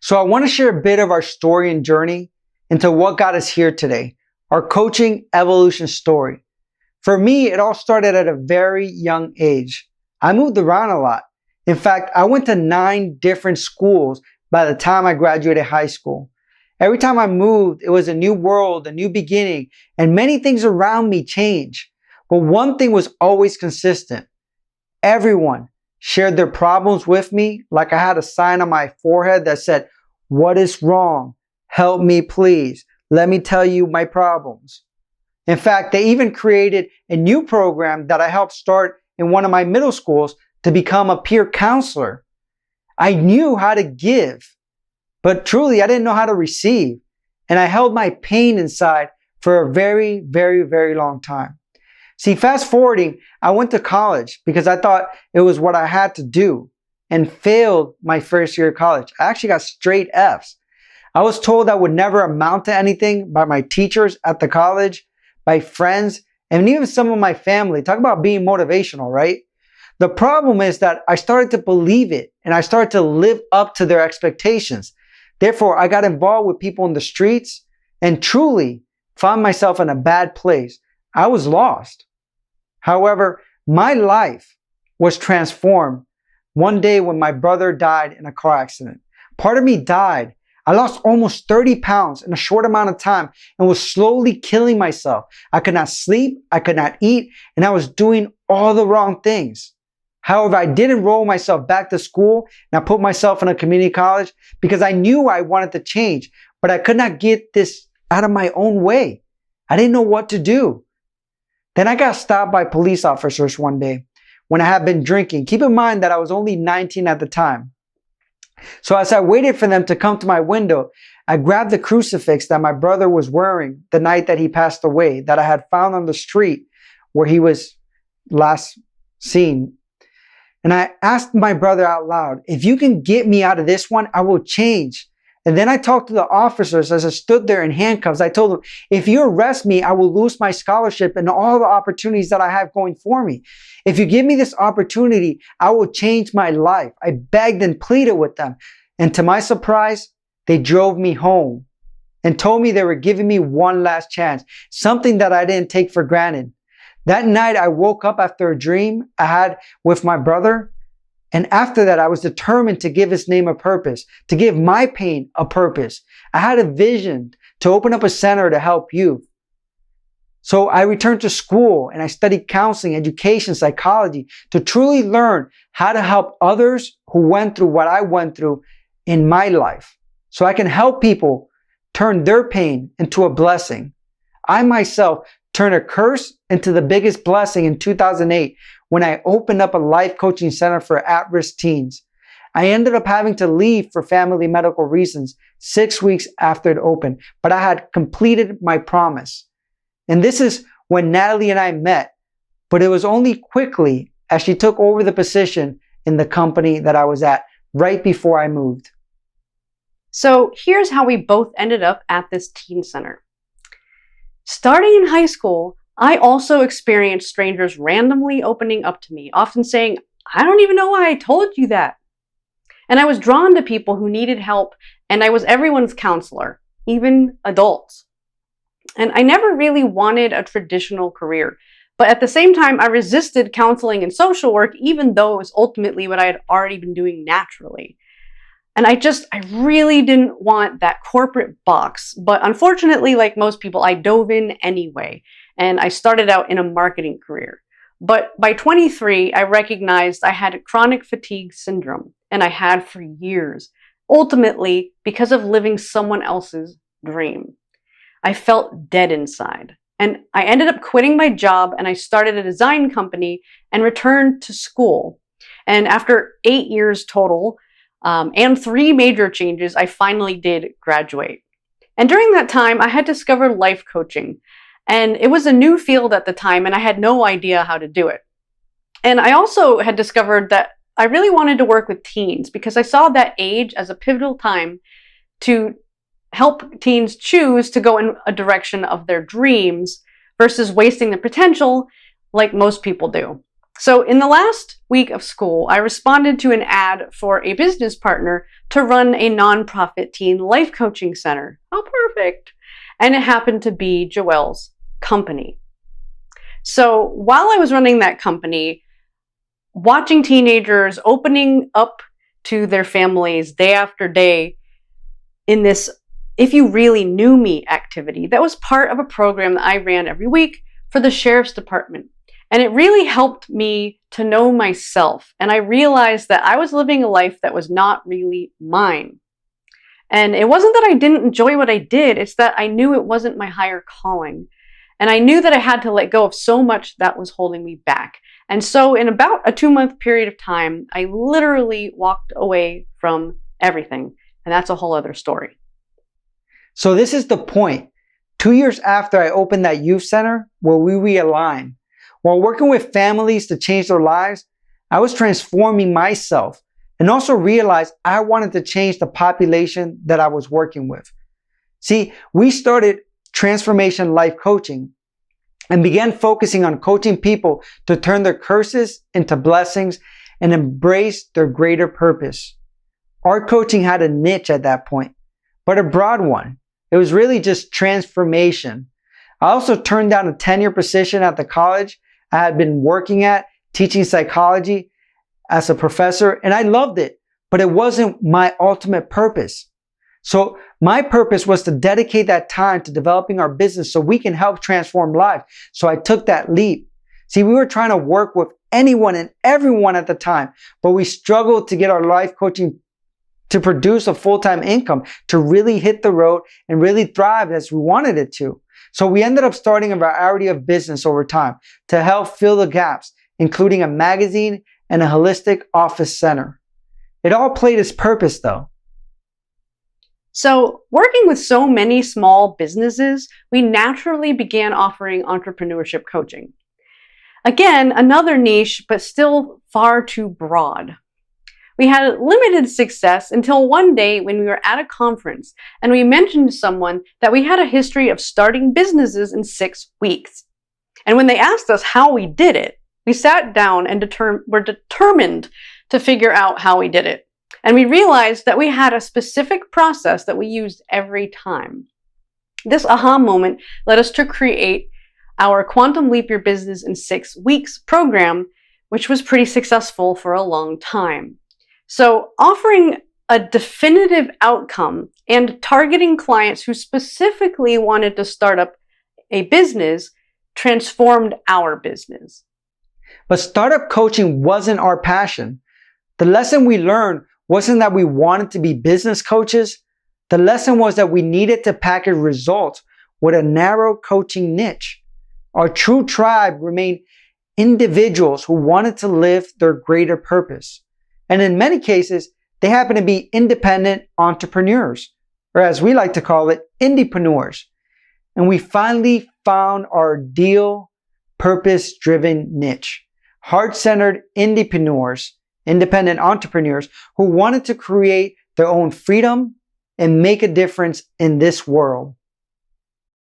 So I want to share a bit of our story and journey into what got us here today, our coaching evolution story. For me, it all started at a very young age. I moved around a lot. In fact, I went to 9 different schools by the time I graduated high school. Every time I moved, it was a new world, a new beginning, and many things around me changed. But one thing was always consistent. Everyone shared their problems with me, like I had a sign on my forehead that said, "What is wrong? Help me, please. Let me tell you my problems." In fact, they even created a new program that I helped start in one of my middle schools to become a peer counselor. I knew how to give, but truly I didn't know how to receive. And I held my pain inside for a very, very, very long time. See, fast forwarding, I went to college because I thought it was what I had to do and failed my first year of college. I actually got straight Fs. I was told I would never amount to anything by my teachers at the college, by friends, and even some of my family. Talk about being motivational, right? The problem is that I started to believe it and I started to live up to their expectations. Therefore, I got involved with people in the streets and truly found myself in a bad place. I was lost. However, my life was transformed one day when my brother died in a car accident. Part of me died. I lost almost 30 pounds in a short amount of time and was slowly killing myself. I could not sleep, I could not eat, and I was doing all the wrong things. However, I did enroll myself back to school and I put myself in a community college because I knew I wanted to change, but I could not get this out of my own way. I didn't know what to do. Then I got stopped by police officers one day when I had been drinking. Keep in mind that I was only 19 at the time. So as I waited for them to come to my window, I grabbed the crucifix that my brother was wearing the night that he passed away, that I had found on the street where he was last seen. And I asked my brother out loud, "If you can get me out of this one, I will change." And then I talked to the officers as I stood there in handcuffs. I told them, "If you arrest me, I will lose my scholarship and all the opportunities that I have going for me. If you give me this opportunity, I will change my life." I begged and pleaded with them. And to my surprise, they drove me home and told me they were giving me one last chance, something that I didn't take for granted. That night, I woke up after a dream I had with my brother. And after that, I was determined to give his name a purpose, to give my pain a purpose. I had a vision to open up a center to help youth. So I returned to school and I studied counseling, education, psychology to truly learn how to help others who went through what I went through in my life. So I can help people turn their pain into a blessing. I myself turned a curse into the biggest blessing in 2008 when I opened up a life coaching center for at-risk teens. I ended up having to leave for family medical reasons 6 weeks after it opened, but I had completed my promise. And this is when Natalie and I met, but it was only quickly as she took over the position in the company that I was at right before I moved. So here's how we both ended up at this teen center. Starting in high school, I also experienced strangers randomly opening up to me, often saying, "I don't even know why I told you that." And I was drawn to people who needed help, and I was everyone's counselor, even adults. And I never really wanted a traditional career, but at the same time, I resisted counseling and social work, even though it was ultimately what I had already been doing naturally. And I really didn't want that corporate box. But unfortunately, like most people, I dove in anyway. And I started out in a marketing career. But by 23, I recognized I had chronic fatigue syndrome, and I had for years, ultimately because of living someone else's dream. I felt dead inside. And I ended up quitting my job, and I started a design company and returned to school. And after 8 years total, and 3 major changes, I finally did graduate. And during that time, I had discovered life coaching. And it was a new field at the time, and I had no idea how to do it. And I also had discovered that I really wanted to work with teens because I saw that age as a pivotal time to help teens choose to go in a direction of their dreams versus wasting their potential like most people do. So in the last week of school, I responded to an ad for a business partner to run a nonprofit teen life coaching center. How perfect. And it happened to be Joel's company. So while I was running that company, watching teenagers opening up to their families day after day in this If You Really Knew Me activity, that was part of a program that I ran every week for the sheriff's department. And it really helped me to know myself. And I realized that I was living a life that was not really mine. And it wasn't that I didn't enjoy what I did, it's that I knew it wasn't my higher calling. And I knew that I had to let go of so much that was holding me back. And so in about a 2-month period of time, I literally walked away from everything. And that's a whole other story. So this is the point. 2 years after I opened that youth center where we realigned, while working with families to change their lives, I was transforming myself and also realized I wanted to change the population that I was working with. See, we started Transformation Life Coaching and began focusing on coaching people to turn their curses into blessings and embrace their greater purpose. Our coaching had a niche at that point, but a broad one. It was really just transformation. I also turned down a tenure position at the college I had been working at, teaching psychology as a professor, and I loved it, but it wasn't my ultimate purpose. So my purpose was to dedicate that time to developing our business so we can help transform lives. So I took that leap. See, we were trying to work with anyone and everyone at the time, but we struggled to get our life coaching to produce a full-time income, to really hit the road and really thrive as we wanted it to. So we ended up starting a variety of business over time to help fill the gaps, including a magazine and a holistic office center. It all played its purpose though. So working with so many small businesses, we naturally began offering entrepreneurship coaching. Again, another niche, but still far too broad. We had limited success until one day when we were at a conference and we mentioned to someone that we had a history of starting businesses in 6 weeks. And when they asked us how we did it, we sat down and were determined to figure out how we did it. And we realized that we had a specific process that we used every time. This aha moment led us to create our Quantum Leap Your Business in 6 Weeks program, which was pretty successful for a long time. So offering a definitive outcome and targeting clients who specifically wanted to start up a business transformed our business. But startup coaching wasn't our passion. The lesson we learned wasn't that we wanted to be business coaches. The lesson was that we needed to package results with a narrow coaching niche. Our true tribe remained individuals who wanted to live their greater purpose. And in many cases, they happen to be independent entrepreneurs, or as we like to call it, indiepreneurs. And we finally found our ideal purpose-driven niche. Heart-centered indiepreneurs, independent entrepreneurs who wanted to create their own freedom and make a difference in this world.